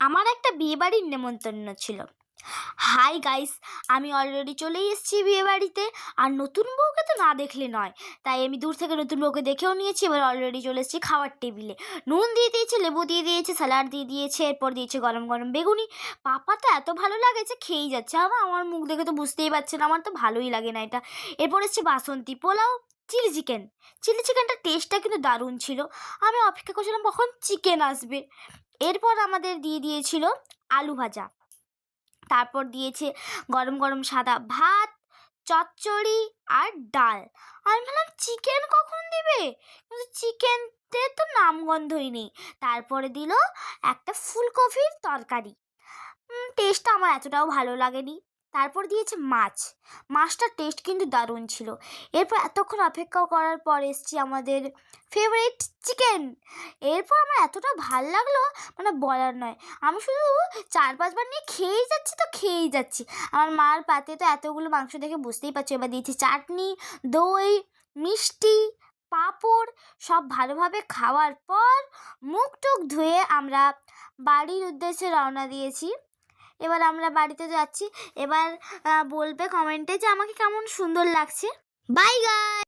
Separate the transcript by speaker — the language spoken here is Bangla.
Speaker 1: আমার একটা বিয়েবাড়ির নেমন্তন্ন ছিল। হাই গাইস, আমি অলরেডি চলেই এসেছি বিয়েবাড়িতে। আর নতুন বউকে তো না দেখলে নয়, তাই আমি দূর থেকে নতুন বউকে দেখেও নিয়েছি। এবার অলরেডি চলে এসেছি খাওয়ার টেবিলে। নুন দিয়ে দিয়েছে, লেবু দিয়ে দিয়েছে, স্যালাড দিয়ে দিয়েছে, এরপর দিয়েছে গরম গরম বেগুনি। পাপা তো এত ভালো লাগেছে, খেয়েই যাচ্ছে। আমার মুখ দেখে তো বুঝতেই পারছেন আমার তো ভালোই লাগে না এটা। এরপর এসছে বাসন্তী পোলাও, চিলি চিকেন। চিলি চিকেনটা টেস্টটা কিন্তু দারুণ ছিল। আমি অপেক্ষা করছিলাম কখন চিকেন আসবে। এরপর আমাদের দিয়ে দিয়েছিল আলু ভাজা, তারপর দিয়েছে গরম গরম সাদা ভাত, চচ্চড়ি আর ডাল। আমি ভাবলাম চিকেন কখন দিবে, কিন্তু চিকেনতে তো নামগন্ধই নেই। তারপরে দিল একটা ফুলকপির তরকারি। টেস্টটা আমার এতটাও ভালো লাগেনি। তারপর দিয়েছে মাছ। মাছটার টেস্ট কিন্তু দারুণ ছিল। এরপর এতক্ষণ অপেক্ষা করার পর এসছি আমাদের ফেভারিট চিকেন। এরপর আমার এতটা ভাল লাগলো, মানে বলার নয়। আমি শুধু 4-5 বার নিয়ে খেয়েই যাচ্ছি তো খেয়েই যাচ্ছি। আমার মার পাতে তো এতগুলো মাংস দেখে বুঝতেই পারছি। এবার দিয়েছি চাটনি, দই, মিষ্টি, পাঁপড়। সব ভালোভাবে খাওয়ার পর মুখ টুক ধুয়ে আমরা বাড়ির উদ্দেশ্যে রওনা দিয়েছি। এবার আমরা বাড়িতে যাচ্ছি। এবার বলবে কমেন্টে যে আমাকে কেমন সুন্দর লাগছে। বাই গাই।